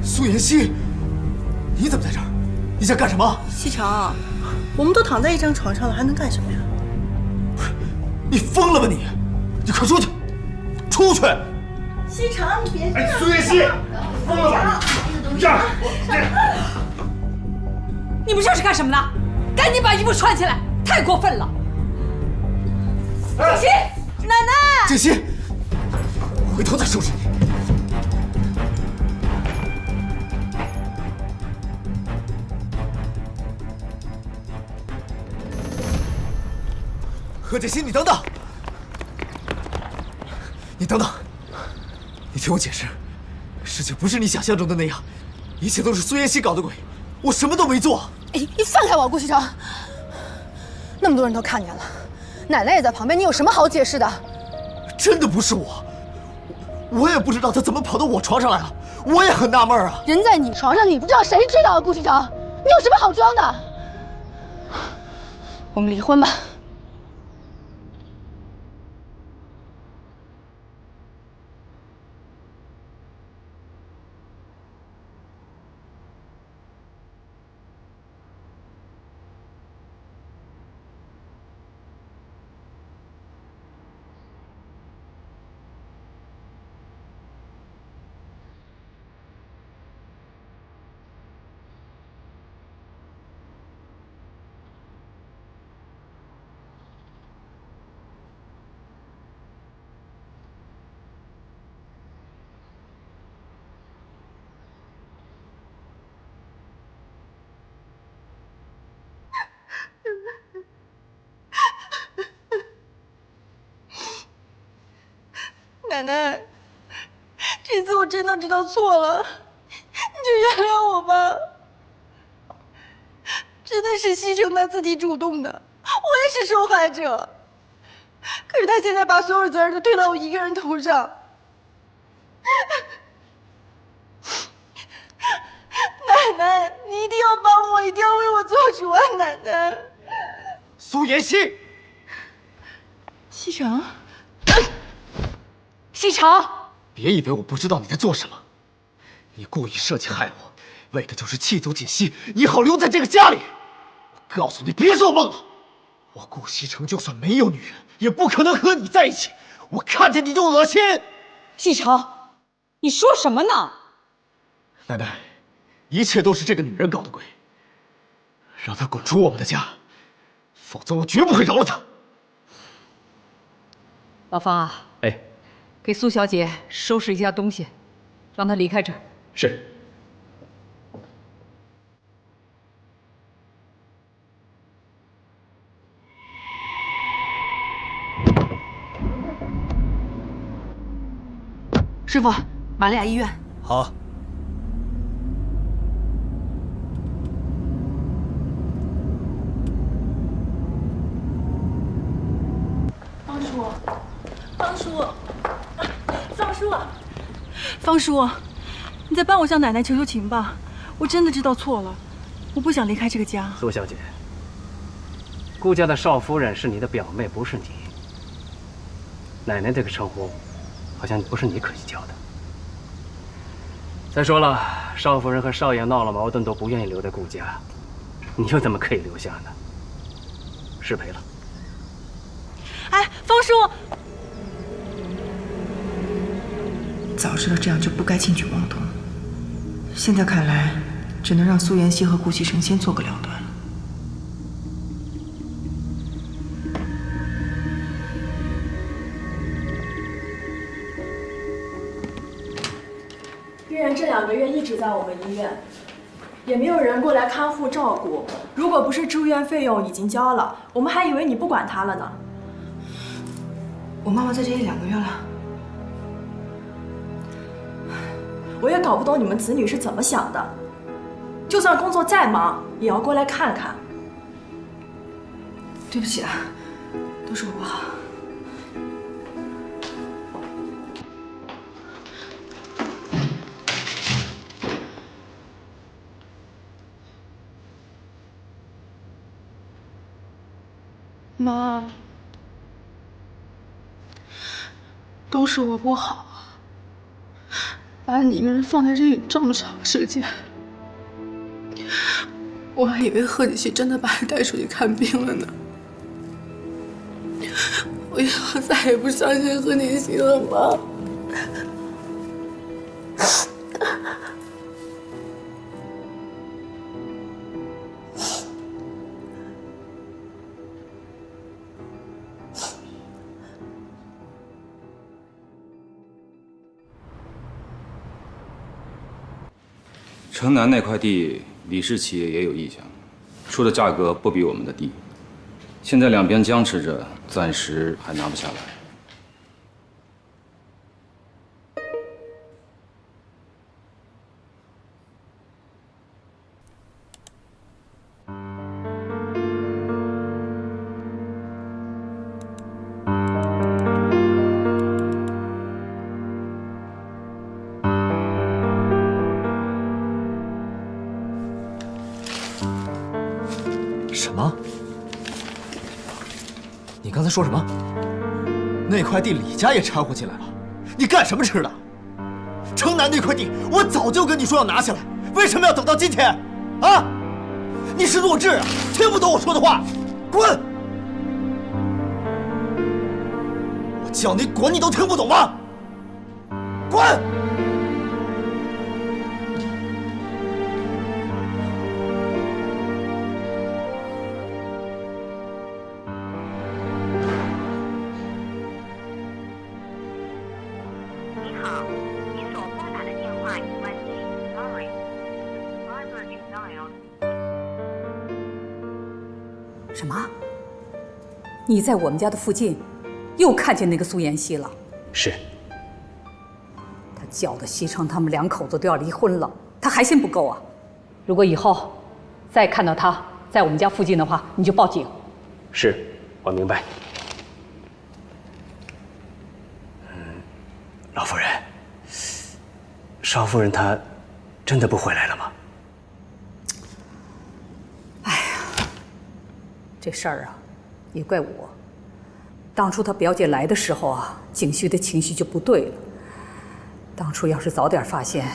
苏妍希，你怎么在这儿？你想干什么？西城，我们都躺在一张床上了，还能干什么呀？你疯了吧你！你快出去！出去！西城，你别这样！苏妍希，疯了吧你！这样，你们这是干什么呢？赶紧把衣服穿起来！太过分了！静熙，奶奶！静熙，回头再收拾你。何静熙，你等等！你等等！你听我解释，事情不是你想象中的那样，一切都是苏妍希搞的鬼，我什么都没做。哎，你放开我，顾西城！那么多人都看见了，奶奶也在旁边，你有什么好解释的？真的不是我也不知道他怎么跑到我床上来了，我也很纳闷啊。人在你床上，你不知道谁知道啊？顾西城，你有什么好装的？我们离婚吧。奶奶，这次我真的知道错了，你就原谅我吧。真的是西城他自己主动的，我也是受害者。可是他现在把所有责任都推到我一个人头上。奶奶，你一定要帮我，一定要为我做主啊，奶奶。苏妍希，西城。西城，别以为我不知道你在做什么，你故意设计害我，为的就是气走锦溪，你好留在这个家里。我告诉你，别做梦了！我顾西城就算没有女人，也不可能和你在一起。我看见你就恶心。西城，你说什么呢？奶奶，一切都是这个女人搞的鬼，让她滚出我们的家，否则我绝不会饶了她。老方啊，哎，给苏小姐收拾一下东西，让她离开这儿。是。师傅，玛利亚医院。好。方叔，方叔，方叔，方叔，你再帮我向奶奶求求情吧！我真的知道错了，我不想离开这个家。苏小姐，顾家的少夫人是你的表妹，不是你。奶奶这个称呼，好像不是你可以叫的。再说了，少夫人和少爷闹了矛盾，都不愿意留在顾家，你又怎么可以留下呢？失陪了。哎，方叔，早知道这样就不该轻举妄动。现在看来，只能让苏妍希和顾西城先做个了断了。病人这2个月一直在我们医院，也没有人过来看护照顾。如果不是住院费用已经交了，我们还以为你不管他了呢。我妈妈在这里2个月了。我也搞不懂你们子女是怎么想的，就算工作再忙，也要过来看看。对不起啊，都是我不好。妈，都是我不好。把你一个人放在这里这么长时间，我还以为贺锦熙真的把你带出去看病了呢。我以后再也不相信贺锦熙了吗？城南那块地，李氏企业也有意向，出的价格不比我们的低。现在两边僵持着，暂时还拿不下来。什么？你刚才说什么？那块地李家也掺和进来了？你干什么吃的？城南那块地，我早就跟你说要拿下来，为什么要等到今天？啊？你是弱智啊？听不懂我说的话？滚！我叫你滚，你都听不懂吗？滚！什么？你在我们家的附近又看见那个苏妍希了？是。他搅得西城他们两口子都要离婚了，他还嫌不够啊？如果以后再看到他在我们家附近的话，你就报警。是，我明白。老夫人，少夫人她真的不回来了吗？这事儿啊，也怪我。当初她表姐来的时候啊，景旭的情绪就不对了。当初要是早点发现，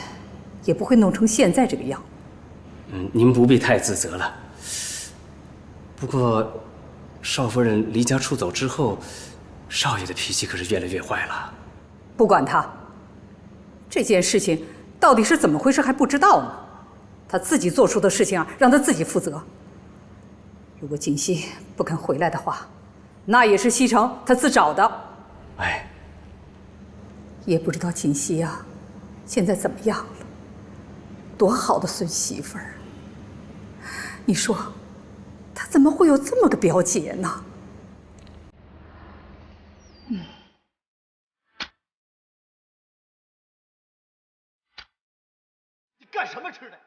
也不会弄成现在这个样。您不必太自责了。不过，少夫人离家出走之后，少爷的脾气可是越来越坏了。不管他，这件事情到底是怎么回事还不知道呢。他自己做出的事情啊，让他自己负责。如果锦溪不肯回来的话，那也是西城他自找的。哎，也不知道锦溪啊，现在怎么样了？多好的孙媳妇儿！你说，他怎么会有这么个表姐呢？你干什么吃的？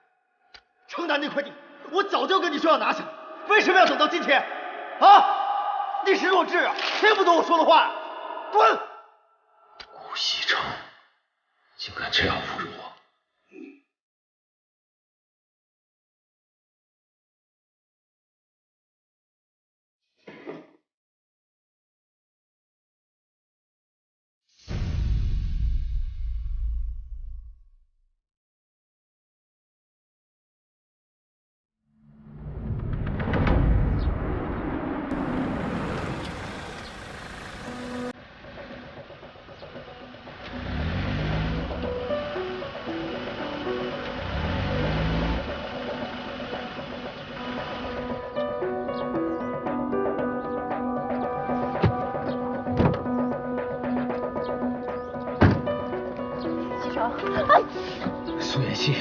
城南那块地，我早就跟你说要拿下来。为什么要等到今天？啊！你是弱智啊，听不懂我说的话，滚！顾西城竟敢这样侮辱我！苏妍希，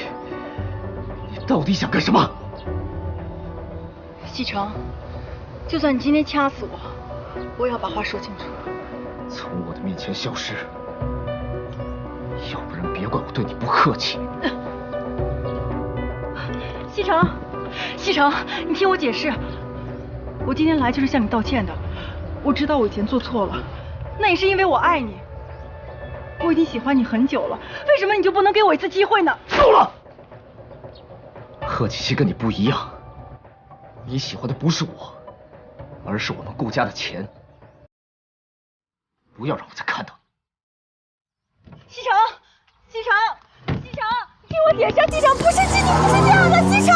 你到底想干什么？西城，就算你今天掐死我，我也要把话说清楚。从我的面前消失，要不然别怪我对你不客气。西城，西城，你听我解释，我今天来就是向你道歉的。我知道我以前做错了，那也是因为我爱你。我已经喜欢你很久了，为什么你就不能给我一次机会呢？够了！贺锦熙跟你不一样，你喜欢的不是我，而是我们顾家的钱。不要让我再看到你。西城，西城。我点上机场不是机场，不是这样的机场。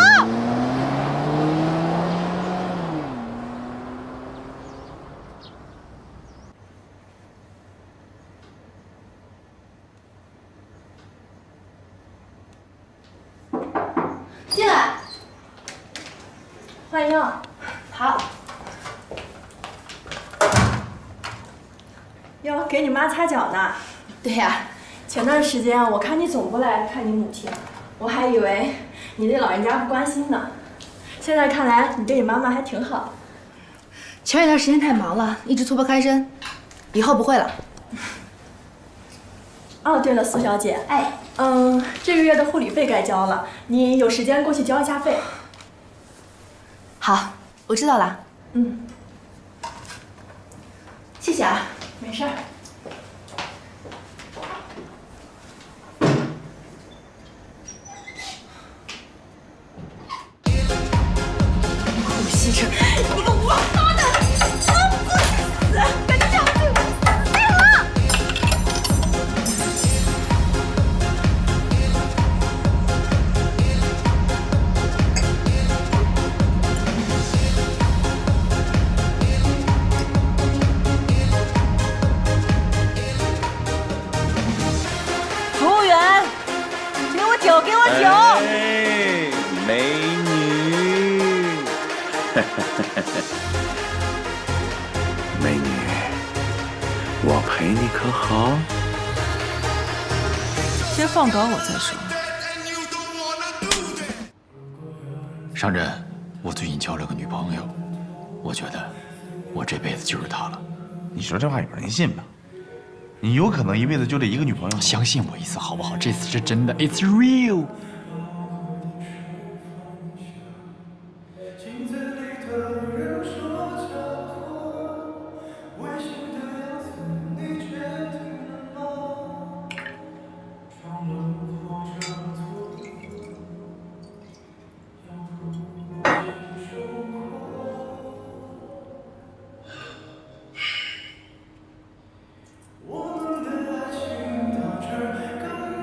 进来，欢迎。好。哟，给你妈擦脚呢。对呀，前段时间我看你总不来看你母亲，我还以为你对老人家不关心呢。现在看来你对你妈妈还挺好。前一段时间太忙了，一直脱不开身，以后不会了。哦，对了，苏小姐，这个月的护理费该交了，你有时间过去交一下费。好，我知道了。谢谢啊。没事儿。顾西城，你个王八蛋，能不死？赶紧让我对我死定了！服务员，给我酒，给我酒！哎，美女，美女，我陪你可好？先放倒我再说。上任，我最近交了个女朋友，我觉得我这辈子就是她了。你说这话有人信吗？你有可能一辈子就这一个女朋友？相信我一次好不好？这次是真的 ，It's real。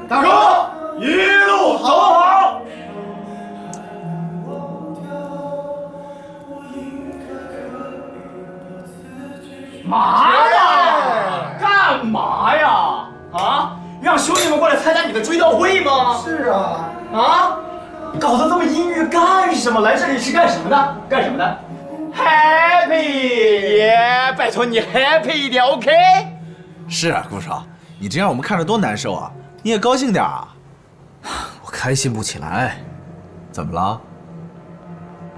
大叔，一路走好。嘛呀？干嘛呀？啊？让兄弟们过来参加你的追悼会吗？是啊。啊？搞得这么阴郁干什么？来这里是干什么的？干什么的 ？Happy 耶！拜托你 happy 一点 ，OK？ 是啊，顾少，你这让我们看着多难受啊！你也高兴点啊！我开心不起来，怎么了？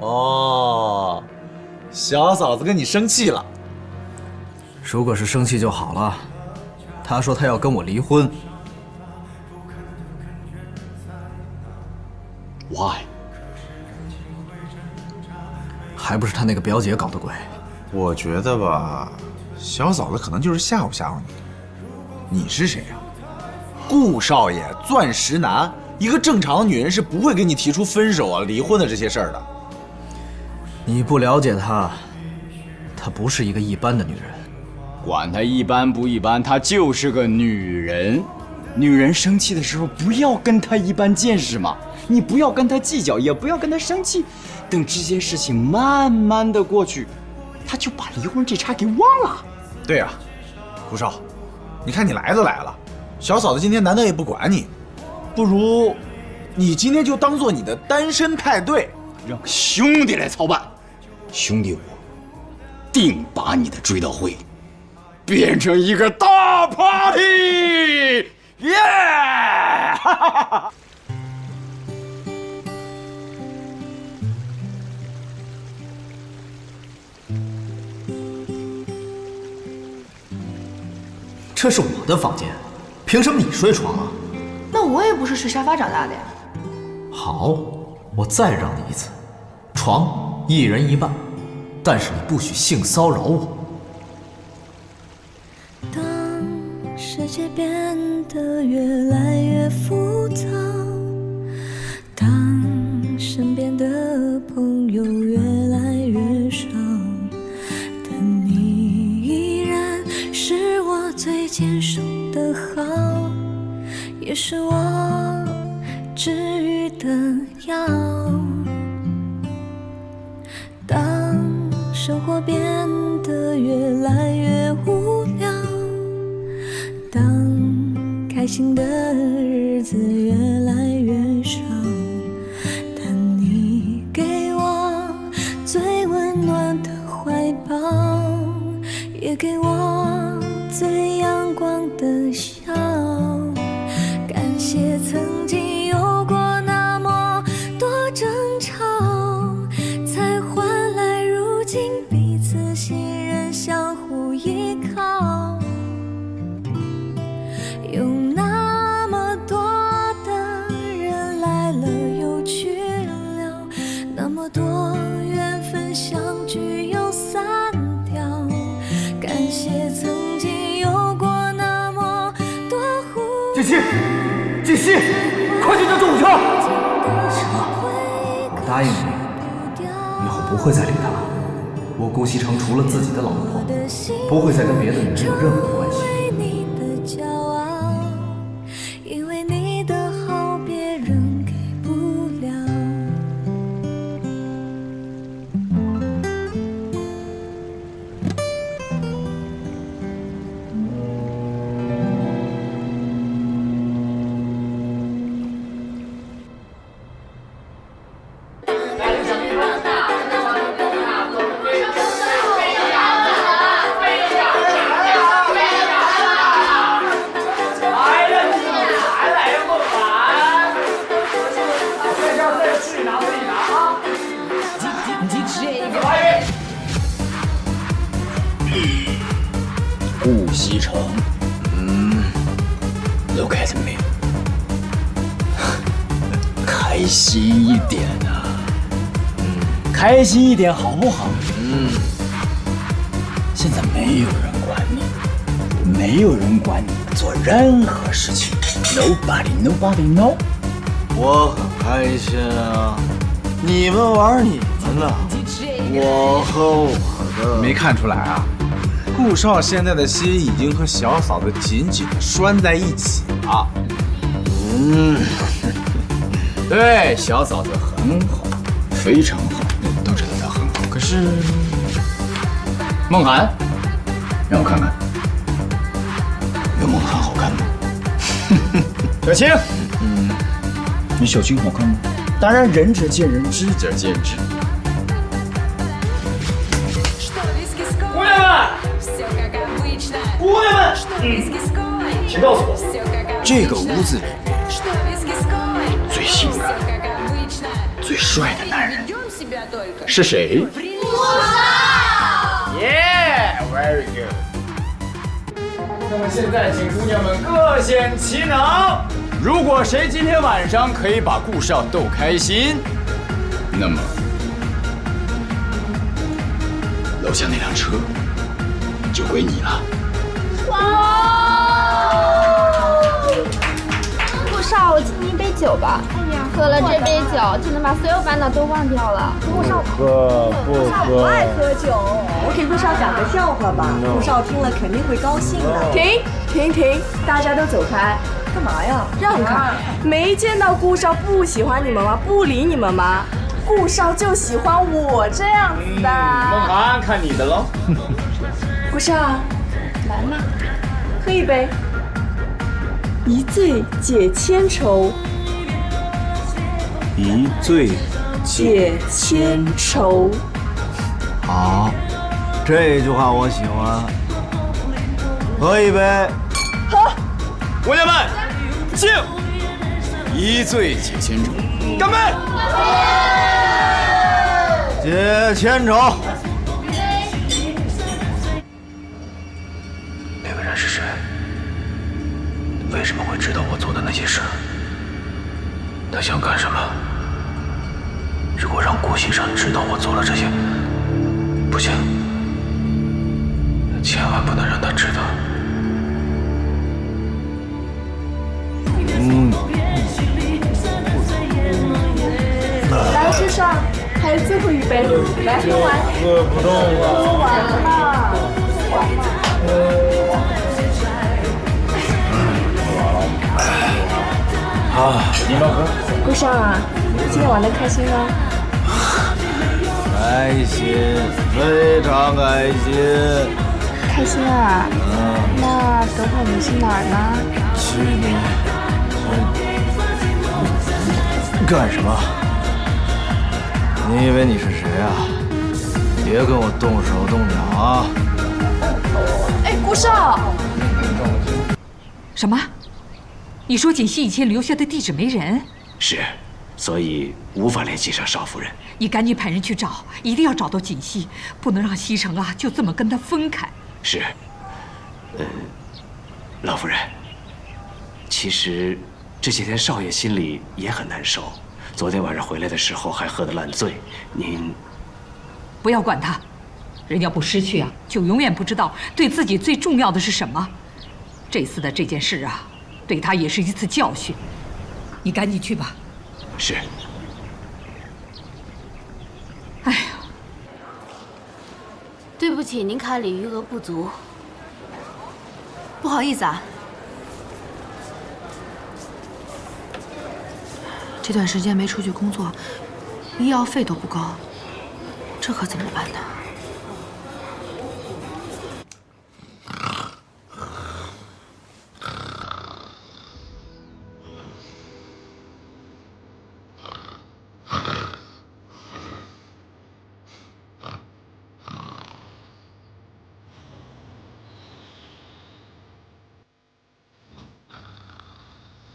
哦，小嫂子跟你生气了。如果是生气就好了。她说她要跟我离婚。Why？ 还不是她那个表姐搞的鬼。我觉得吧，小嫂子可能就是吓唬吓唬你。你是谁呀？顾少爷，钻石男，一个正常的女人是不会跟你提出分手啊、离婚的这些事儿的。你不了解她，她不是一个一般的女人。管她一般不一般，她就是个女人。女人生气的时候，不要跟她一般见识嘛。你不要跟她计较，也不要跟她生气。等这件事情慢慢的过去，她就把离婚这茬给忘了。对呀，顾少，你看你来都来了，小嫂子今天难得也不管你，不如你今天就当做你的单身派对，让兄弟来操办。兄弟我定把你的追悼会变成一个大 party， 耶！这是我的房间，凭什么你睡床啊？那我也不是睡沙发长大的呀。好，我再让你一次，床一人一半，但是你不许性骚扰我。当世界变得越来越浮躁，当身边的朋友越来越少，但你依然是我最坚守的好，也是我治愈的药。当生活变得越来越无聊，当开心的日子越来越少，但你给我最温暖的怀抱，也给我最阳光的笑。感谢曾经有过那么多争吵，才换来如今彼此信任，相互依靠。有那么多的人来了又去了，那么多缘分相聚又散掉。感谢曾经有过那么多互锦溪，锦溪，快去叫救护车！我答应你，以后不会再理他了。我顾西城除了自己的老婆，不会再跟别的女人有任何关系。因为你的好别人给不了。顾西城，look at me， 开心一点啊，开心一点好不好？现在没有人管你，没有人管你做任何事情 ，nobody know。我很开心啊，你们玩你们的，我和我的。没看出来啊？顾少现在的心已经和小嫂子紧紧地拴在一起了。对，小嫂子很好，非常好，都知道她很好。可是，梦涵，让我看看，有梦涵好看吗？小青，你小青好看吗？当然，仁者见仁，智者见智。姑娘们，姑娘们，请告诉我，这个屋子里最性感、最帅的男人是谁？耶 ，very good。那么现在，请姑娘们各显其能。如果谁今天晚上可以把顾少逗开心，那么楼下那辆车就归你了。顾少，我敬你一杯酒吧。喝了这杯酒，就能把所有烦恼都忘掉了。顾少不少不爱喝酒，我给顾少讲个笑话吧，顾少听了肯定会高兴的。停，大家都走开。干嘛呀？让开！没见到顾少不喜欢你们吗？不理你们吗？顾少就喜欢我这样子的。梦涵，看你的喽。顾少，来嘛，喝一杯。一醉解千愁，一醉解千愁。好，这句话我喜欢。喝一杯。喝。姑娘们，敬！一醉解千愁，干杯！解千愁。那个人是谁？为什么会知道我做的那些事？他想干什么？如果让顾西城知道我做了这些，不行，千万不能让他知道。来，顾少，还有最后一杯，来喝完。喝不动了。喝完了。啊，你老哥。顾少啊，今天玩的开心吗？开心，非常开心。开心啊。那等会我们去哪儿呢？去你干什么？你以为你是谁啊？别跟我动手动脚啊！哎，顾少。什么？你说锦溪以前留下的地址没人？是，所以无法联系上邵夫人。你赶紧派人去找，一定要找到锦溪，不能让西城啊就这么跟他分开。是，老夫人，其实这几天少爷心里也很难受。昨天晚上回来的时候还喝得烂醉，您不要管他，人要不失去啊，就永远不知道对自己最重要的是什么。这次的这件事啊，对他也是一次教训。你赶紧去吧。是。哎呀，对不起，您卡里余额不足。不好意思啊，这段时间没出去工作，医药费都不高，这可怎么办呢？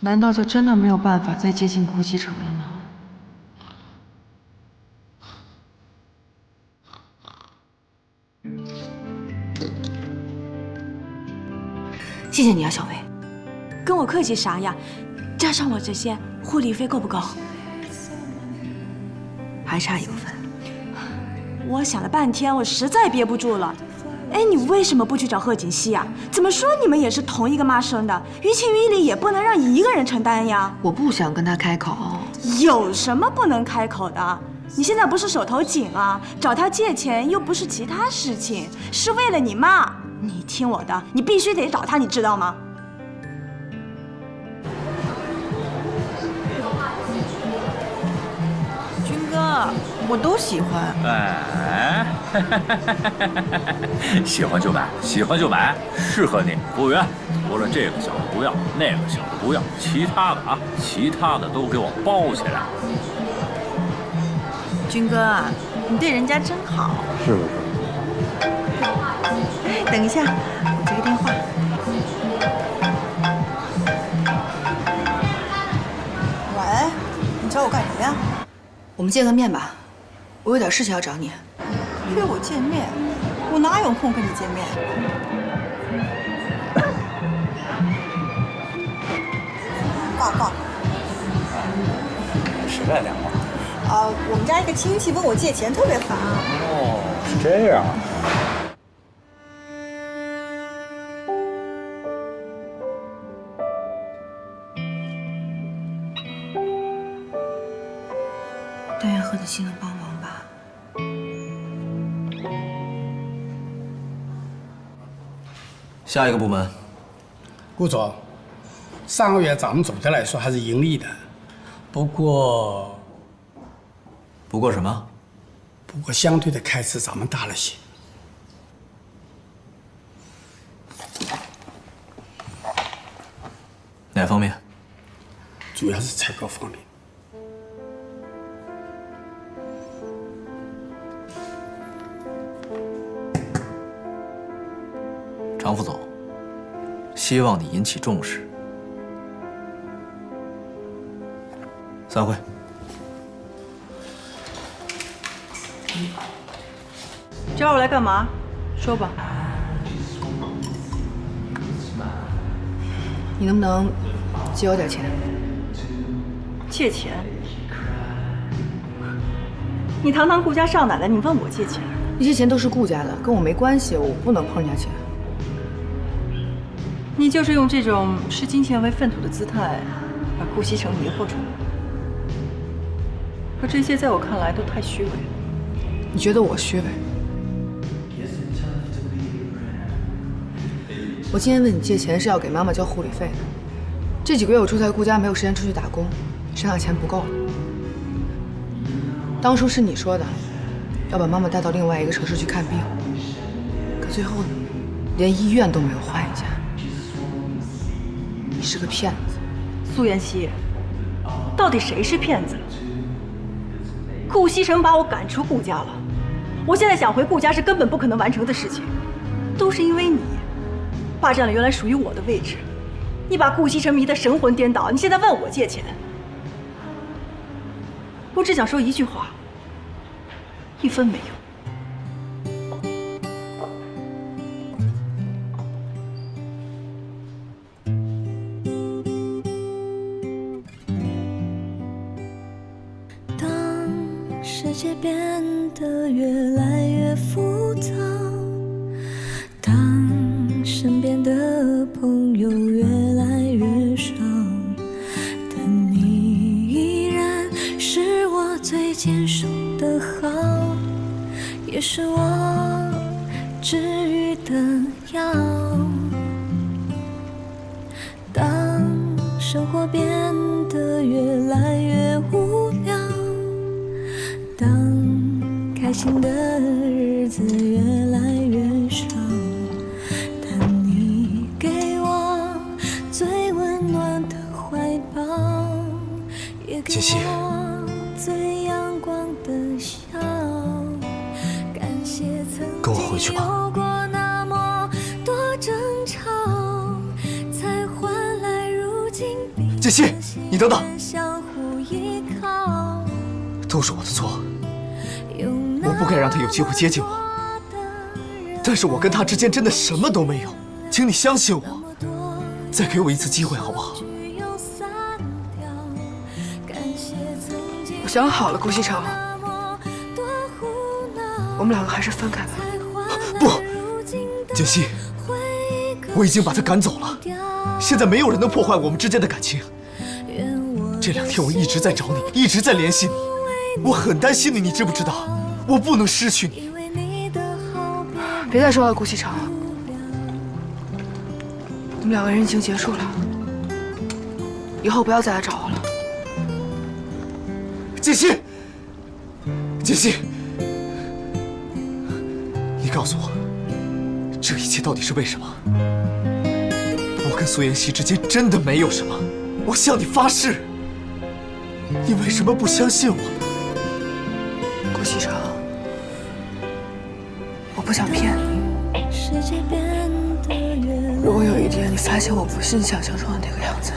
难道就真的没有办法再接近顾西城了吗？谢谢你啊，小薇。跟我客气啥呀？加上我这些护理费够不够？还差1部分。我想了半天，我实在憋不住了。哎，你为什么不去找贺锦熙呀？怎么说你们也是同一个妈生的，于情于理也不能让一个人承担呀。我不想跟他开口。有什么不能开口的？你现在不是手头紧啊，找他借钱又不是其他事情，是为了你妈。你听我的，你必须得找他，你知道吗？军哥，我都喜欢。哎，喜欢就买，喜欢就买，适合你。服务员，除了这个小的不要，那个小的不要，其他的啊，其他的都给我包起来。军哥啊，你对人家真好。是不是？哎，等一下，我接个电话。喂，你找我干什么呀？我们见个面吧，我有点事情要找你。约我见面？我哪有空跟你见面？挂。谁来电话？我们家一个亲戚问我借钱，特别烦。哦，是这样。但愿贺子熙能帮忙吧。下一个部门，顾总，上个月咱们总的来说还是盈利的，不过什么？不过相对的开支咱们大了些。哪方面？主要是采购方面。常副总，希望你引起重视。散会。找我来干嘛？说吧。你能不能借我点钱？借钱？你堂堂顾家少奶奶，你问我借钱？那些钱都是顾家的，跟我没关系，我不能碰人家钱。你就是用这种视金钱为粪土的姿态，把顾西城迷惑住了。可这些在我看来都太虚伪了。你觉得我虚伪？我今天问你借钱是要给妈妈交护理费的，这几个月我住在顾家，没有时间出去打工，身上钱不够了。当初是你说的，要把妈妈带到另外一个城市去看病，可最后呢，连医院都没有换一家。你是个骗子，苏妍希，到底谁是骗子？顾西城把我赶出顾家了，我现在想回顾家是根本不可能完成的事情，都是因为你霸占了原来属于我的位置，你把顾西城迷得神魂颠倒，你现在问我借钱，我只想说一句话：1分没有。世界变得越来越复杂，当身边的朋友越来越少，但你依然是我最坚守的好，也是我治愈的药。当生活变得越来越无聊，当开心的日子越来越少，但你给我最温暖的怀抱，也给我最阳光的笑。感谢曾经有过那么多争吵，才换来如今彼此你等等，相互依靠。都是我的错，我不该让他有机会接近我。但是我跟他之间真的什么都没有，请你相信我，再给我一次机会好不好？我想好了，顾西城，我们两个还是分开吧。不，简溪，我已经把他赶走了，现在没有人能破坏我们之间的感情。这2天我一直在找你，一直在联系你，我很担心你，你知不知道？我不能失去你。别再说了，顾西城，我们2个人已经结束了，以后不要再来找我了。简溪，简溪，你告诉我，这一切到底是为什么？我跟苏妍希之间真的没有什么，我向你发誓。你为什么不相信我呢？顾西城，我不想骗你。如果有一天你发现我不是你想象中的那个样子，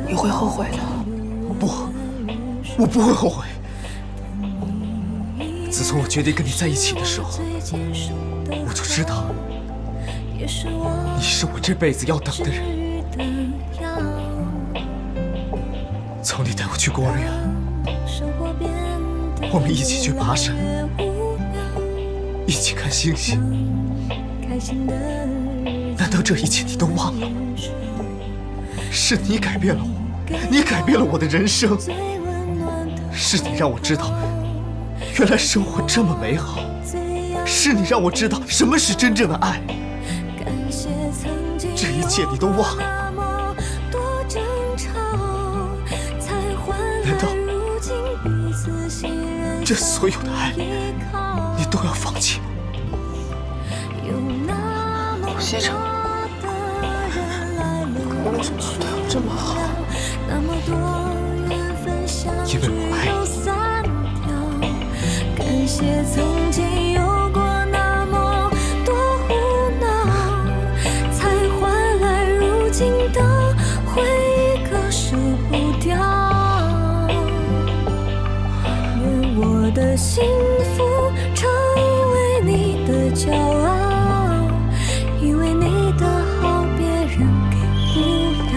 你会后悔的。我不会后悔。自从我决定跟你在一起的时候，我就知道你是我这辈子要等的人。从你带我去孤儿院，我们一起去爬山，一起看星星。难道这一切你都忘了吗？是你改变了我，你改变了我的人生。是你让我知道，原来生活这么美好。是你让我知道什么是真正的爱。这一切你都忘了吗？难道这所有的爱你都要放弃吗？顾西城，你为什么要对我这么好？因为我爱你。感谢曾经有过那么多胡闹，才换来如今的回忆，割舍不掉。愿我的幸福成为你的骄傲，因为你的好别人给不了。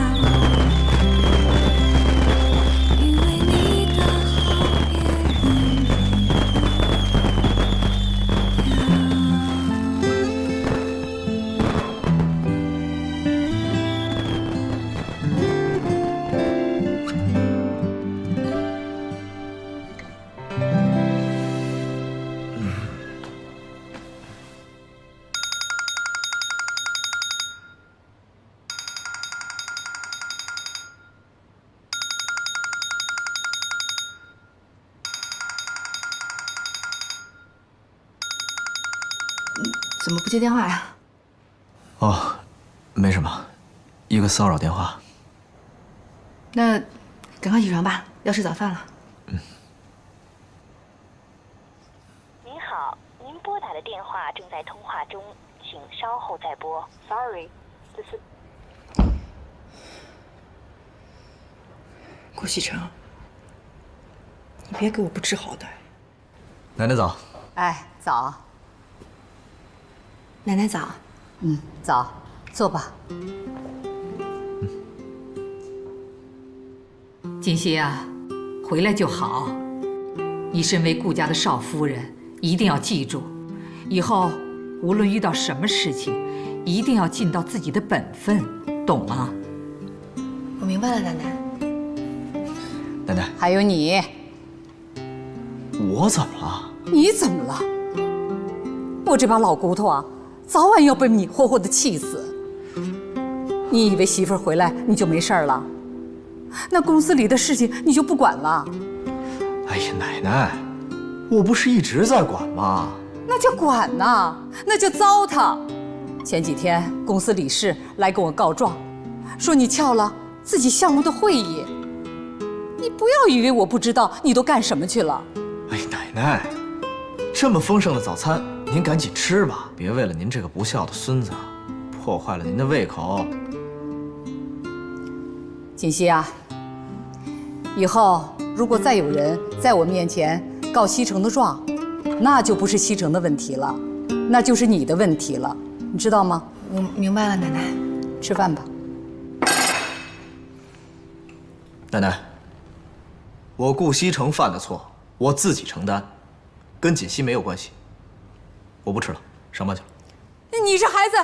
怎么不接电话呀？哦，没什么，一个骚扰电话。那赶快起床吧，要吃早饭了。您好，您拨打的电话正在通话中，请稍后再拨。Sorry， 这是。顾西城，你别给我不知好歹。奶奶早。哎，早。奶奶早。早，坐吧。锦溪啊，回来就好。你身为顾家的少夫人，一定要记住，以后无论遇到什么事情，一定要尽到自己的本分，懂吗？我明白了，奶奶。奶奶，还有你，我怎么了？你怎么了？我这把老骨头啊，早晚要被你活活的气死。你以为媳妇儿回来你就没事儿了？那公司里的事情你就不管了？哎呀，奶奶，我不是一直在管吗？那就管呐，那就糟蹋。前几天公司理事来跟我告状，说你撬了自己项目的会议。你不要以为我不知道你都干什么去了。哎，奶奶，这么丰盛的早餐，您赶紧吃吧，别为了您这个不孝的孙子，破坏了您的胃口。锦溪啊，以后如果再有人在我面前告西城的状，那就不是西城的问题了，那就是你的问题了，你知道吗？我明白了，奶奶。吃饭吧。奶奶，我顾西城犯的错，我自己承担，跟锦溪没有关系。我不吃了，上班去了。你这孩子，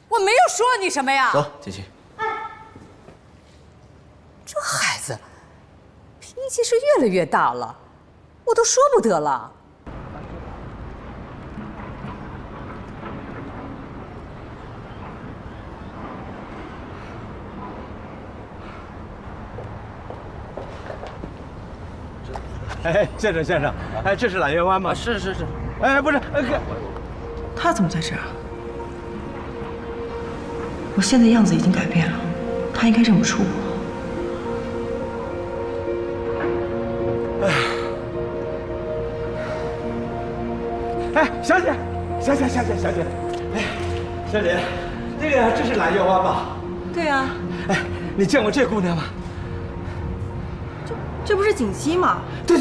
我没有说你什么呀。走，锦溪。这孩子脾气是越来越大了，我都说不得了。哎，先生，哎，这是揽月湾吗？是。哎，不是，他怎么在这儿？我现在样子已经改变了，他应该认不出我。哎，小姐，哎，小姐，这是揽月湾吧？对啊。哎，你见过这姑娘吗？这不是锦溪吗？对。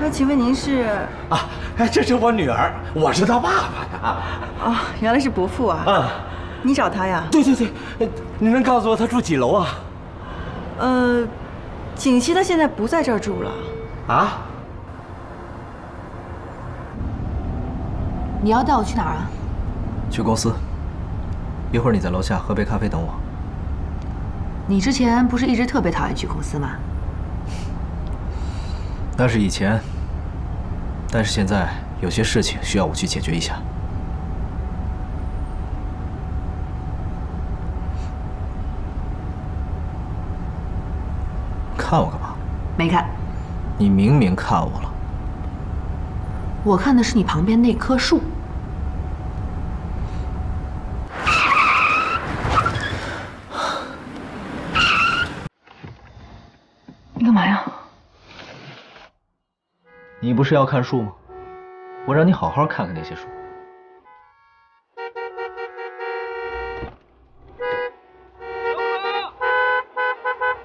那请问您是？啊，哎，这是我女儿，我是她爸爸呀。哦，原来是伯父啊。你找他呀？对，你能告诉我她住几楼啊？锦溪她现在不在这儿住了。啊？你要带我去哪儿啊？去公司。一会儿你在楼下喝杯咖啡等我。你之前不是一直特别讨厌去公司吗？那是以前，但是现在有些事情需要我去解决一下。看我干嘛？没看。你明明看我了。我看的是你旁边那棵树。你干嘛呀？你不是要看树吗？我让你好好看看那些树。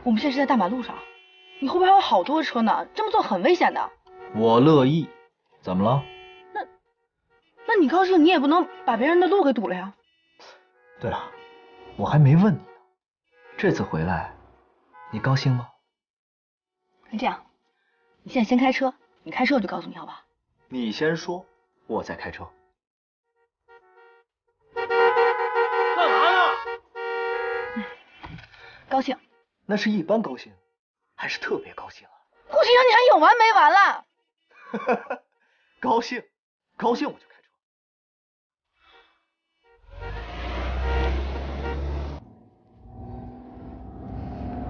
我们现在是在大马路上，你后边还有好多车呢，这么做很危险的。我乐意。怎么了？那你高兴，你也不能把别人的路给堵了呀。对了，我还没问你呢，这次回来，你高兴吗？那这样，你现在先开车，你开车我就告诉你，好吧？你先说，我再开车。干嘛呢？高兴。那是一般高兴，还是特别高兴啊？顾先生，你还有完没完了？高兴我就开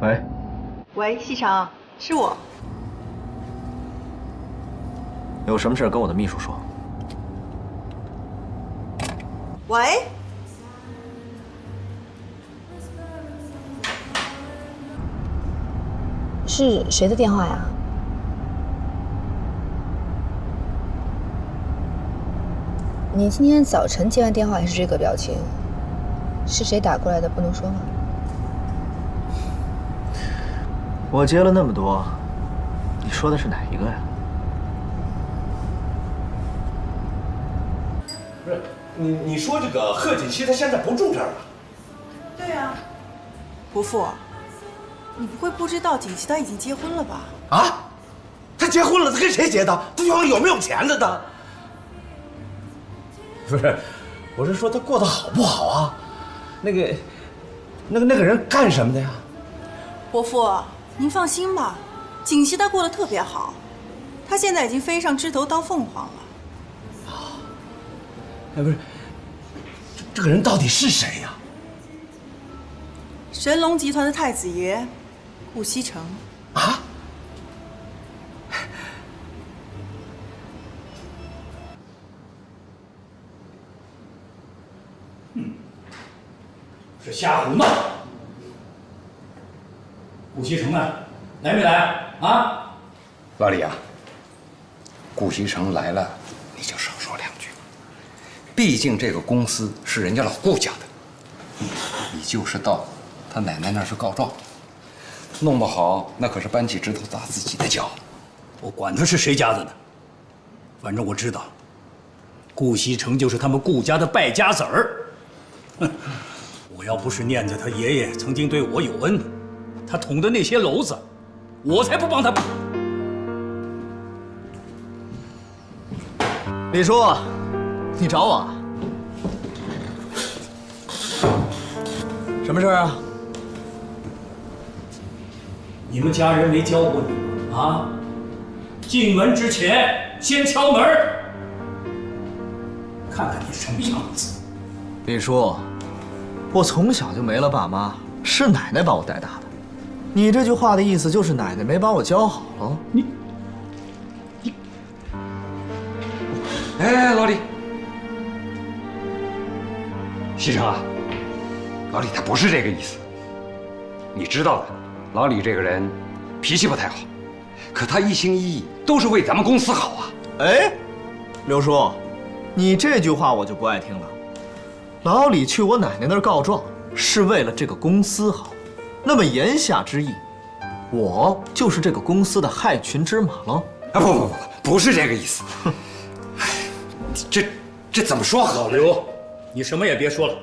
车。喂，西城，是我。有什么事跟我的秘书说。喂，是谁的电话呀？你今天早晨接完电话还是这个表情？是谁打过来的？不能说吗？我接了那么多，你说的是哪一个呀？不是，你说这个贺锦熙他现在不住这儿了？对啊，伯父，你不会不知道锦熙他已经结婚了吧？啊？他结婚了，他跟谁结的？他对方有没有钱的呢？不是，我是说他过得好不好啊？那个人干什么的呀？伯父，您放心吧，锦熙他过得特别好，他现在已经飞上枝头当凤凰了。哎，不是，这个人到底是谁呀？神龙集团的太子爷，顾西城。啊？是瞎胡闹！顾西城呢？来没来啊？老李啊，顾西城来了，你就少说两句。毕竟这个公司是人家老顾家的，你就是到他奶奶那儿去告状，弄不好那可是搬起石头砸自己的脚。我管他是谁家的呢，反正我知道，顾西城就是他们顾家的败家子儿。哼！我要不是念着他爷爷曾经对我有恩，他捅的那些篓子，我才不帮他。李叔，你找我啊？什么事啊？你们家人没教过你吗？啊，进门之前先敲门，看看你什么样子。李叔，我从小就没了爸妈，是奶奶把我带大的。你这句话的意思就是奶奶没把我教好了？哎，老李，西城啊，老李他不是这个意思。你知道的，老李这个人脾气不太好，可他一心一意都是为咱们公司好啊。哎，刘叔，你这句话我就不爱听了。老李去我奶奶那儿告状，是为了这个公司好，那么言下之意，我就是这个公司的害群之马了？啊，不是这个意思。这怎么说好？老刘，你什么也别说了。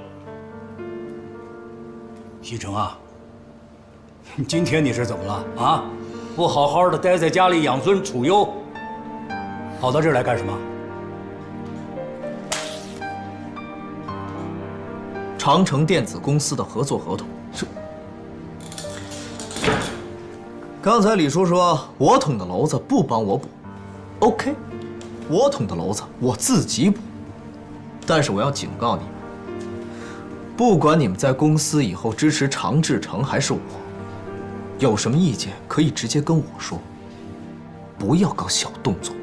西城啊，今天你是怎么了啊？不好好的待在家里养尊处优，跑到这儿来干什么？长城电子公司的合作合同是。刚才李叔说我捅的篓子不帮我补 ，OK， 我捅的篓子我自己补。但是我要警告你们，不管你们在公司以后支持常志成还是我，有什么意见可以直接跟我说，不要搞小动作。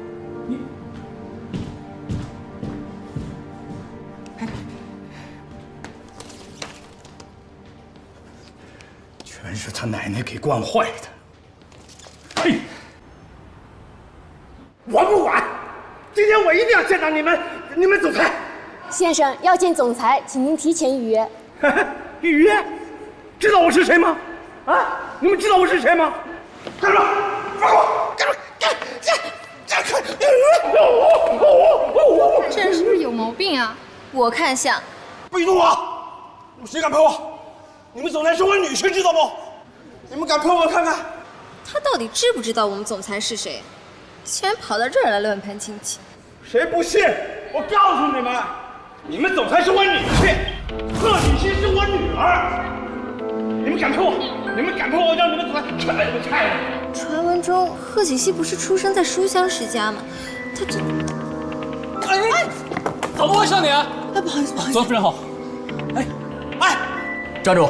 全是他奶奶给惯坏的。嘿，我不管，今天我一定要见到你们总裁。先生要见总裁，请您提前预约。预约？知道我是谁吗？啊，你们知道我是谁吗？干什么？放开我！干什么？这人是不是有毛病啊？我看像。不许动我！谁敢碰我？你们总裁是我女婿，知道不？你们敢碰我看看？他到底知不知道我们总裁是谁？竟然跑到这儿来乱攀亲戚！谁不信？我告诉你们，你们总裁是我女婿，贺锦熙是我女儿。你们敢碰我？你们敢碰我，让你们总裁踹你们菜的！传闻中，贺锦熙不是出生在书香世家吗？他这……哎，怎么回事你？哎，不好意思，不好意思。左夫人好。哎，站住！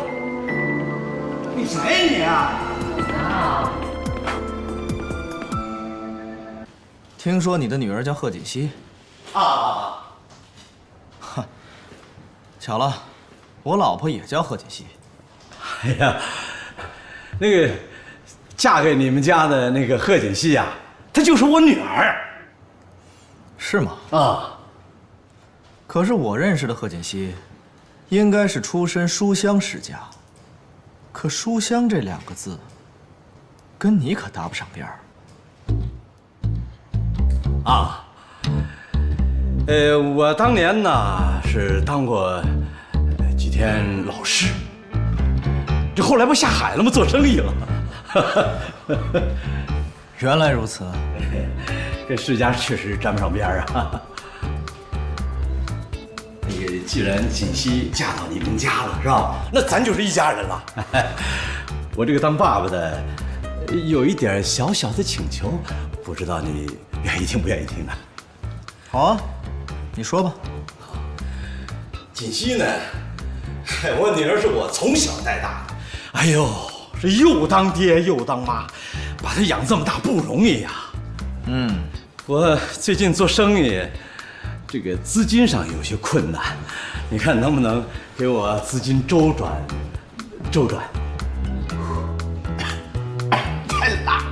你谁你啊？听说你的女儿叫贺锦熙。啊！巧了，我老婆也叫贺锦熙。哎呀，那个嫁给你们家的那个贺锦熙呀，她就是我女儿。是吗？啊。可是我认识的贺锦熙，应该是出身书香世家。可书香这2个字，跟你可搭不上边儿。啊，我当年呢是当过几天老师，这后来不下海了吗？做生意了。原来如此，跟世家确实沾不上边啊。那个，既然锦溪嫁到你们家了，是吧？那咱就是一家人了。我这个当爸爸的，有一点小小的请求，不知道你愿意听不愿意听呢？好啊，你说吧。锦溪呢，我女儿是我从小带大的，哎呦，是又当爹又当妈，把她养这么大不容易呀。我最近做生意，这个资金上有些困难，你看能不能给我资金周转？太辣，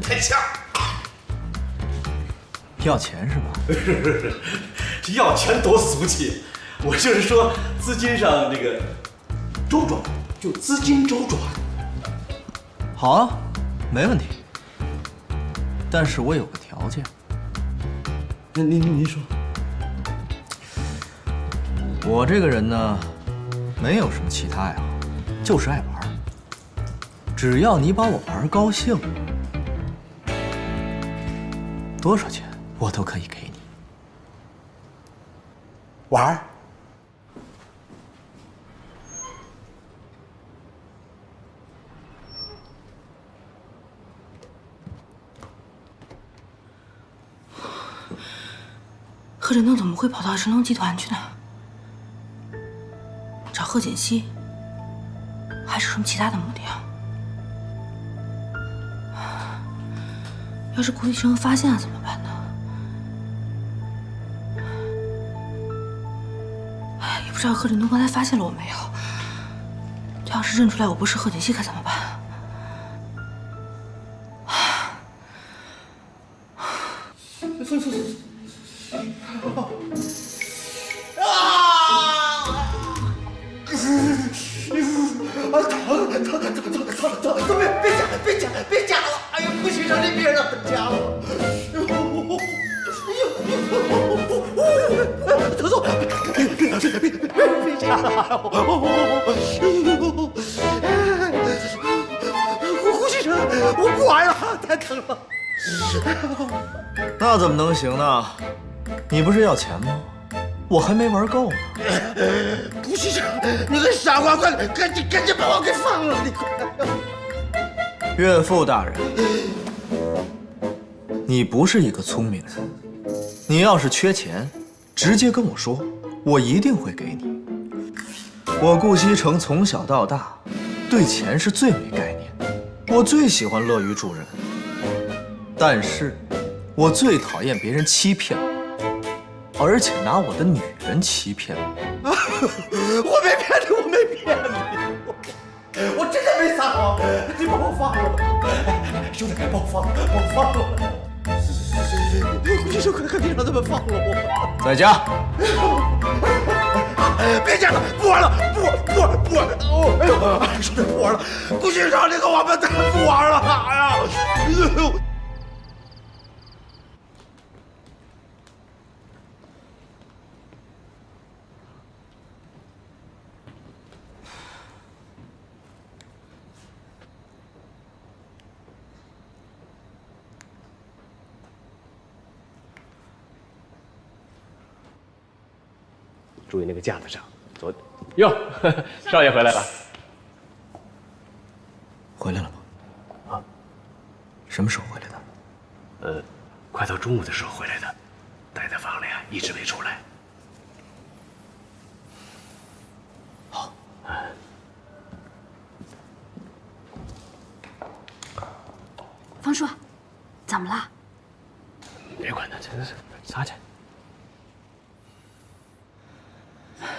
太呛。要钱是吧？这要钱多俗气，我就是说资金上这个周转，就资金周转。好啊，没问题。但是我有个条件。您说。我这个人呢，没有什么其他爱好，就是爱玩。只要你把我玩高兴，多少钱我都可以给你。玩？贺振东怎么会跑到神龙集团去呢？找贺锦熙，还是什么其他的目的啊？要是顾医生发现了怎么办呢？哎，也不知道贺振东刚才发现了我没有。他要是认出来我不是贺锦熙，可怎么办？别夹了！哎呀，顾先生，你别让他夹了！特总，别夹了！顾先生，我不玩了，太疼了。那怎么能行呢？你不是要钱吗？我还没玩够呢。顾先生，你个傻瓜，快赶紧把我给放了！你快！岳父大人，你不是一个聪明人。你要是缺钱，直接跟我说，我一定会给你。我顾西城从小到大，对钱是最没概念的。我最喜欢乐于助人，但是，我最讨厌别人欺骗我，而且拿我的女人欺骗我。我没骗你，我没骗你，我真的没撒谎，你把我放了吧！兄弟，该把我放了，把我放了！顾先生，快让他们放了我！在家。别讲了，不玩了，不玩！哎呦，兄弟，不玩了！顾先生，那个王八蛋，不玩了！哎呀！注意那个架子上，哟，少爷回来了。回来了吗？啊，什么时候回来的？快到中午的时候回来的，待在房里啊，一直没出来。好。方叔，怎么了？别管他，这是擦去。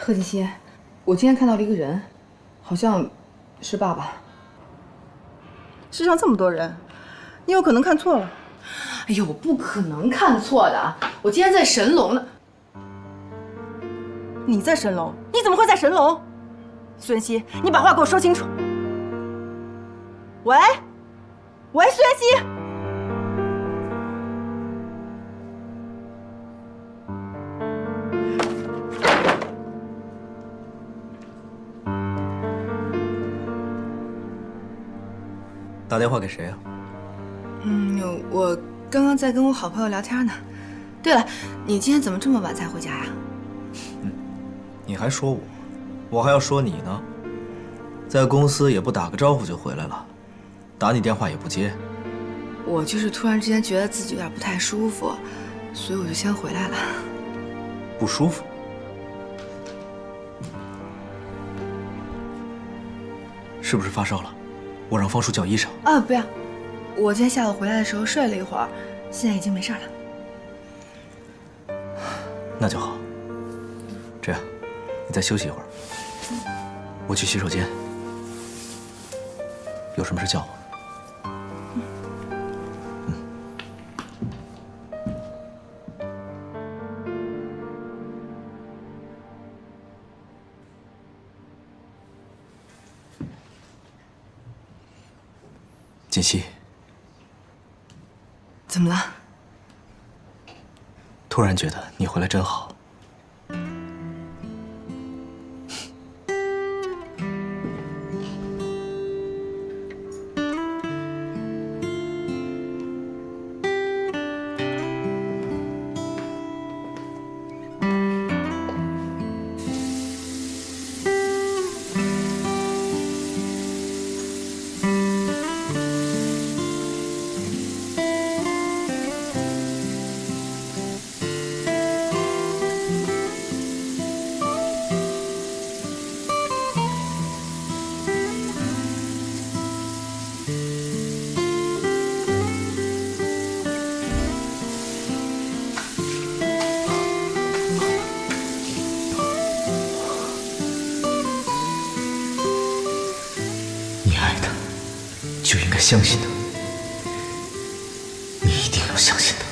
贺锦熙，我今天看到了一个人，好像是爸爸。世上这么多人，你有可能看错了。哎呦，不可能看错的，我今天在神龙呢。你在神龙？你怎么会在神龙？苏妍希，你把话给我说清楚。喂，喂，苏妍希。打电话给谁啊？我刚刚在跟我好朋友聊天呢。对了，你今天怎么这么晚才回家呀？你还说我还要说你呢。在公司也不打个招呼就回来了，打你电话也不接。我就是突然之间觉得自己有点不太舒服，所以我就先回来了。不舒服？是不是发烧了？我让方叔叫医生。啊，不要，我今天下午回来的时候睡了一会儿，现在已经没事了。那就好。这样，你再休息一会儿，我去洗手间。有什么事叫我。锦溪，怎么了？突然觉得你回来真好。就应该相信他，你一定要相信他。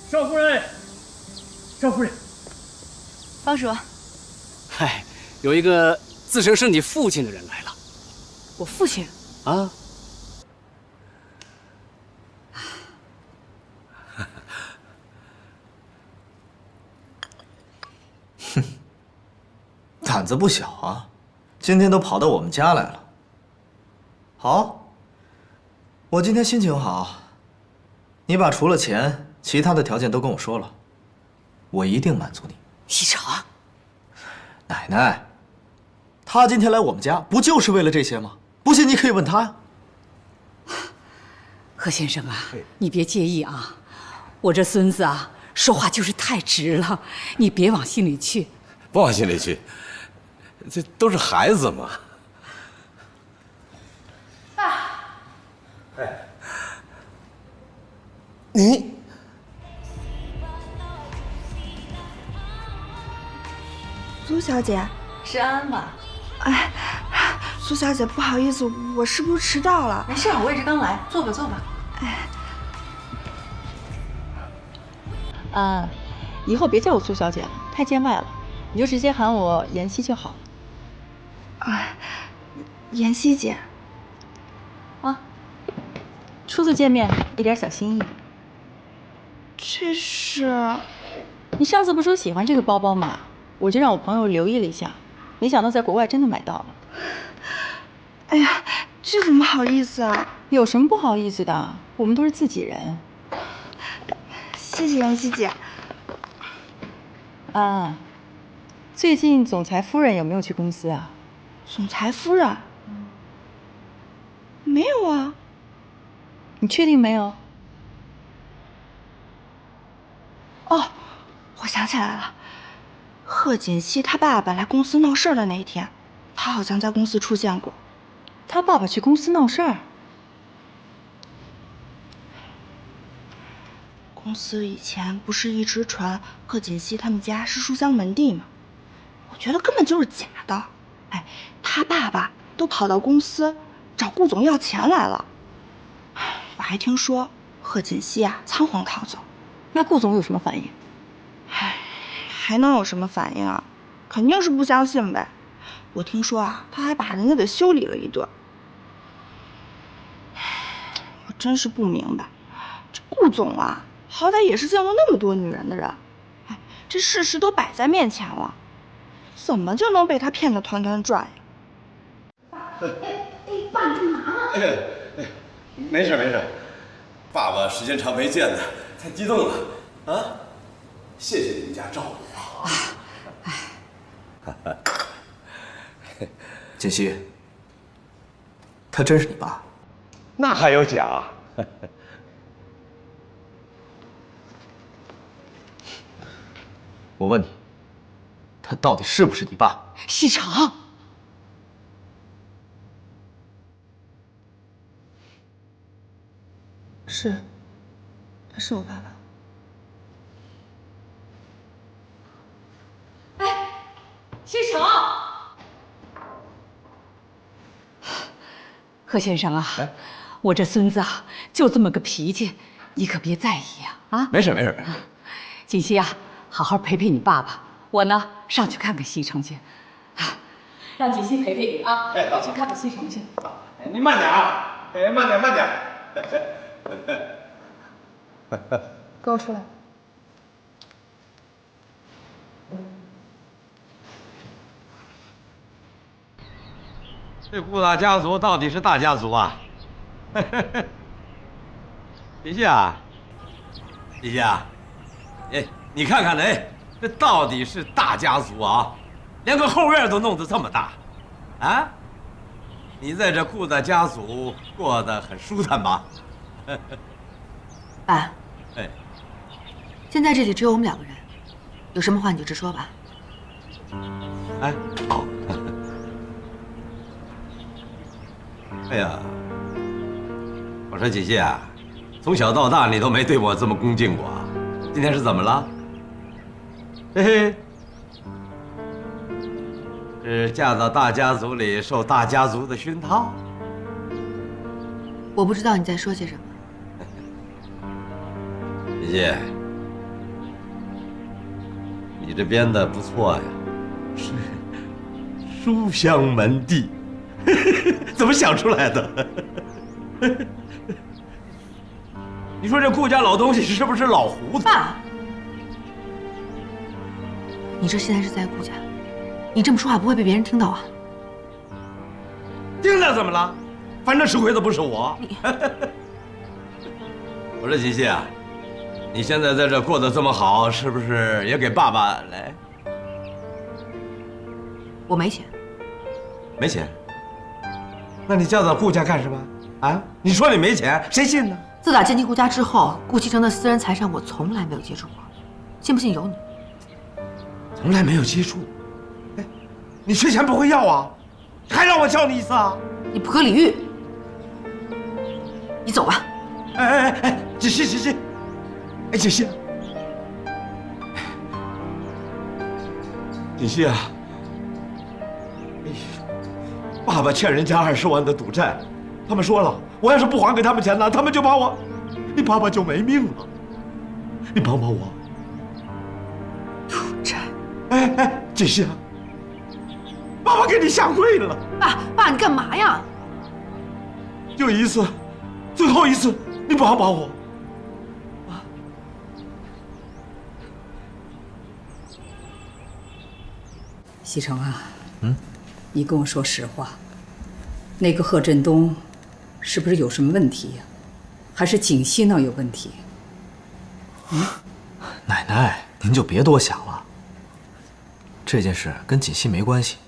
少夫人，少夫人，方叔，嗨，有一个自称是你父亲的人来了。我父亲啊？胆子不小啊，今天都跑到我们家来了。好，我今天心情好，你把除了钱其他的条件都跟我说了，我一定满足你。一成，奶奶，他今天来我们家不就是为了这些吗？不信你可以问他呀。贺先生啊，你别介意啊，我这孙子啊说话就是太直了，你别往心里去。不往心里去，这都是孩子嘛。爸，哎，你苏小姐，是安安吧？哎，苏小姐，不好意思，我是不是迟到了？没事，我也是刚来，坐吧，坐吧。哎，以后别叫我苏小姐了，太见外了。你就直接喊我妍希就好。啊，妍希姐。啊，初次见面，一点小心意。这是……你上次不说喜欢这个包包吗？我就让我朋友留意了一下，没想到在国外真的买到了。哎呀，这怎么好意思啊？有什么不好意思的？我们都是自己人。谢谢妍希姐。啊。最近总裁夫人有没有去公司啊？总裁夫人？没有啊。你确定没有？哦，我想起来了，贺锦熙他爸爸来公司闹事儿的那一天，他好像在公司出现过。他爸爸去公司闹事儿？公司以前不是一直传贺锦熙他们家是书香门第吗？我觉得根本就是假的。哎，他爸爸都跑到公司找顾总要钱来了。我还听说贺锦熙啊仓皇逃走。那顾总有什么反应？唉，还能有什么反应啊？肯定是不相信呗。我听说啊，他还把人家给修理了一顿。我真是不明白，这顾总啊，好歹也是见过那么多女人的人，哎，这事实都摆在面前了，怎么就能被他骗得团团转呀？爸，你干嘛呢？没事没事，爸爸时间长没见了，太激动了啊！谢谢你们家照顾我。锦溪，他真是你爸？那还有假？我问你，他到底是不是你爸？西城，是，他是我爸爸。西城，贺先生啊，我这孙子啊，就这么个脾气，你可别在意呀！啊，没事没事。锦溪啊，好好陪陪你爸爸，我呢上去看看西城去，让锦溪陪陪你啊，我去看看西城去。你慢点啊，慢点慢点。给我出来！这顾大家族到底是大家族啊？锦溪啊，锦溪啊，哎，你看看哎，这到底是大家族啊，连个后院都弄得这么大，啊？你在这顾大家族过得很舒坦吧？爸，哎，现在这里只有我们2个人，有什么话你就直说吧。哎，好。哎呀，我说锦溪啊，从小到大你都没对我这么恭敬过啊，今天是怎么了？嘿嘿，是嫁到大家族里受大家族的熏陶？我不知道你在说些什么。锦溪，你这编的不错呀，是书香门第。怎么想出来的？你说这顾家老东西是不是老糊涂？爸，你这现在是在顾家，你这么说话不会被别人听到啊？听了怎么了？反正吃亏的不是我。我说锦溪啊，你现在在这过得这么好，是不是也给爸爸来？我没钱。没钱？那你嫁到顾家干什么？啊？你说你没钱，谁信呢？自打进顾家之后，顾西城的私人财产我从来没有接触过，信不信由你。从来没有接触。哎，你缺钱不会要啊？还让我教你一次啊？你不可理喻。你走吧。哎，锦溪，哎，锦溪，锦溪啊！哎呀，爸爸欠人家20万的赌债，他们说了，我要是不还给他们钱呢，他们就把我，你爸爸就没命了。你帮帮我。赌债？哎，锦溪啊，爸爸给你下跪了。爸，你干嘛呀？就一次，最后一次，你帮帮我。西城啊，你跟我说实话，那个贺振东是不是有什么问题呀？还是锦溪那有问题？奶奶，您就别多想了。这件事跟锦溪没关系，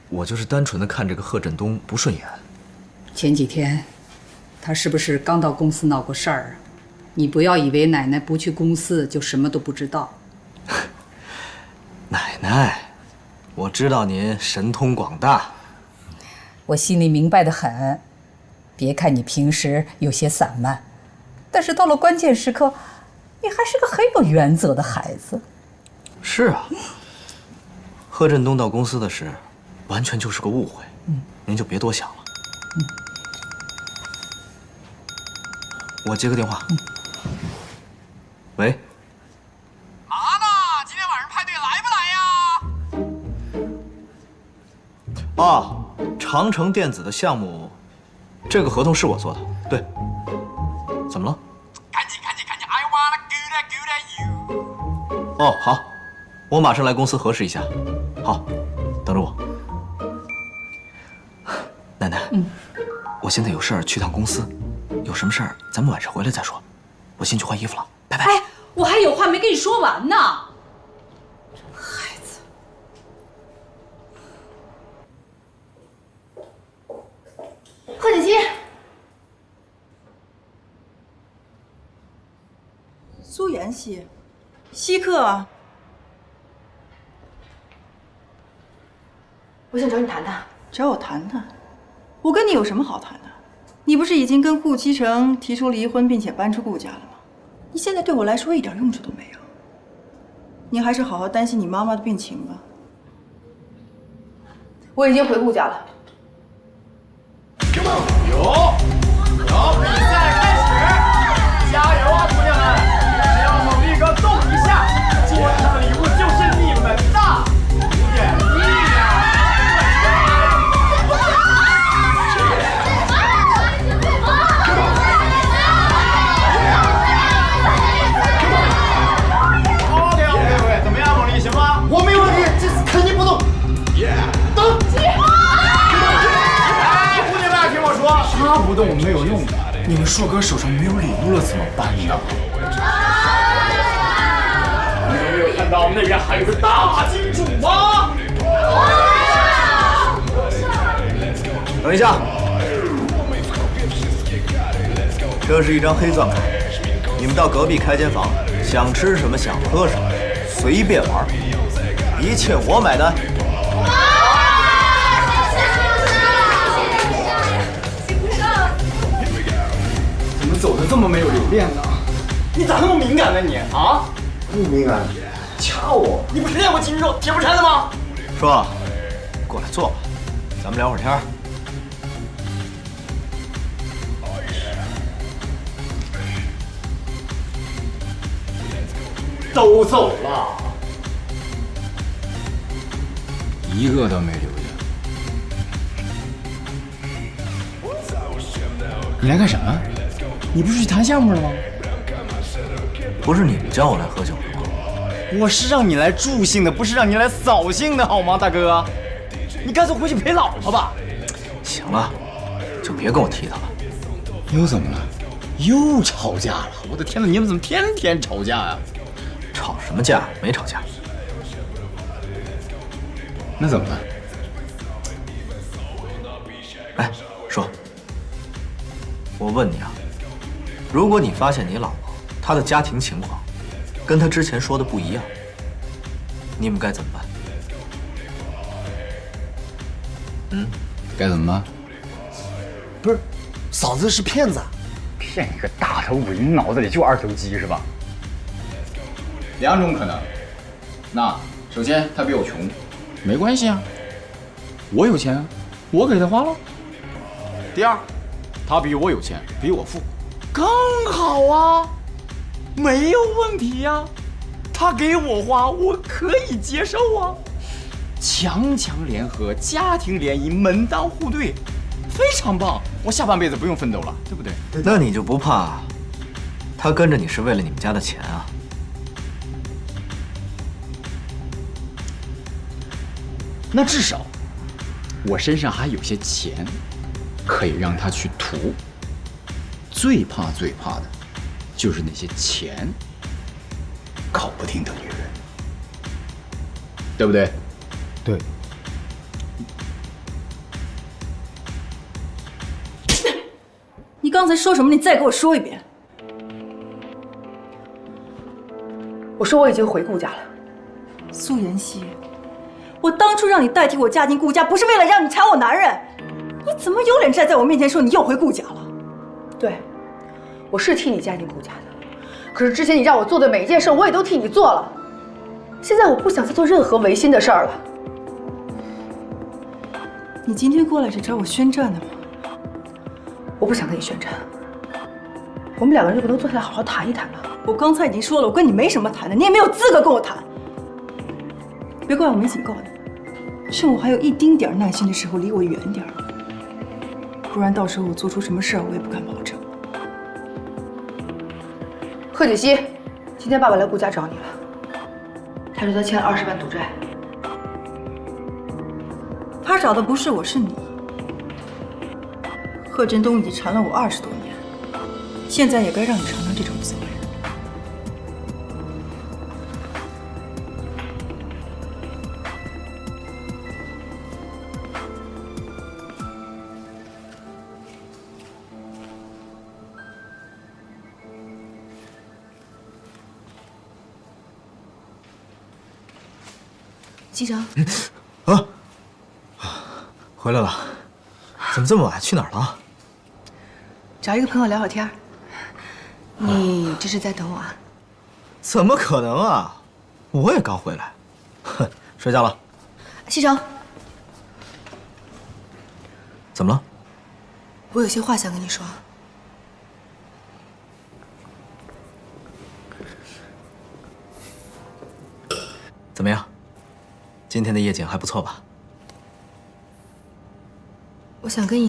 我就是单纯的看这个贺振东不顺眼。前几天，他是不是刚到公司闹过事儿啊？你不要以为奶奶不去公司就什么都不知道。奶奶，我知道您神通广大，我心里明白得很。别看你平时有些散漫，但是到了关键时刻，你还是个很有原则的孩子。是啊，贺振东到公司的事，完全就是个误会。您就别多想了。我接个电话。喂。嘛呢？今天晚上派对来不来呀？啊，长城电子的项目，这个合同是我做的。对。怎么了？赶紧 ！I wanna go to you。哦，好，我马上来公司核实一下。好，等着我。奶奶，我现在有事儿去趟公司，有什么事儿咱们晚上回来再说。我先去换衣服了，拜拜。哎，我还有话没跟你说完呢。孩子，贺锦熙，苏妍希，稀客啊。我想找你谈谈。找我谈谈？我跟你有什么好谈的？你不是已经跟顾期成提出离婚，并且搬出顾家了吗？你现在对我来说一点用处都没有。你还是好好担心你妈妈的病情吧。我已经回顾家了。有，比赛开始，加油啊，姑娘们！只要猛力哥动一下，今天的礼物就是你们的。眼力呀！怎么样，猛力，行吗？我没问题，这次肯定不动。等。姑娘们，听我说，他不动没有用的。你们硕哥手上没有礼物了怎么办呢？你们没有看到那边还有个大金主吗？等一下，这是一张黑钻卡，你们到隔壁开间房，想吃什么想喝什么，随便玩，一切我买单。怎么走的这么没有留恋呢？你咋那么敏感呢你啊？不敏感，掐我！你不是练过筋肉铁布衫的吗？说，过来坐吧，咱们聊会儿天儿。都走了，一个都没留下。你来干什么？你不是去谈项目了吗？不是你们叫我来喝酒的吗？我是让你来助兴的，不是让你来扫兴的，好吗，大哥？你干脆回去陪老婆吧。行了，就别跟我提他了。又怎么了？又吵架了？我的天哪，你们怎么天天吵架呀？吵什么架？没吵架。那怎么了？哎，说，我问你啊，如果你发现你老婆她的家庭情况跟她之前说的不一样，你们该怎么办？该怎么办？不是，嫂子是骗子，骗一个大头鬼，你脑子里就二头肌是吧？两种可能，那首先他比我穷，没关系啊，我有钱啊，我给他花了。第二，他比我有钱，比我富，更好啊，没有问题呀，他给我花，我可以接受啊。强强联合，家庭联谊，门当户对，非常棒，我下半辈子不用奋斗了，对不对？那你就不怕他跟着你是为了你们家的钱啊？那至少我身上还有些钱，可以让他去图。最怕的，就是那些钱搞不定的女人，对不对？对。你刚才说什么？你再给我说一遍。我说我已经回顾家了。苏妍希，我当初让你代替我嫁进顾家，不是为了让你缠我男人。你怎么有脸站在我面前说你又回顾家了？对，我是替你嫁进顾家的，可是之前你让我做的每一件事，我也都替你做了。现在我不想再做任何违心的事儿了。你今天过来是找我宣战的吗？我不想跟你宣战。我们两个人就不能坐下来好好谈一谈吗？我刚才已经说了，我跟你没什么谈的，你也没有资格跟我谈。别怪我没警告你，趁我还有一丁点耐心的时候，离我远点儿，不然到时候我做出什么事儿，我也不敢保证。贺锦熙，今天爸爸来顾家找你了，他说他欠了20万赌债。他找的不是我，是你。贺振东已经缠了我20多年，现在也该让你尝尝这种滋味。机长，回来了，怎么这么晚？去哪儿了？找一个朋友聊会天。你这是在等我啊？怎么可能啊！我也刚回来。哼，睡觉了。西城，怎么了？我有些话想跟你说。怎么样？今天的夜景还不错吧？我想跟你。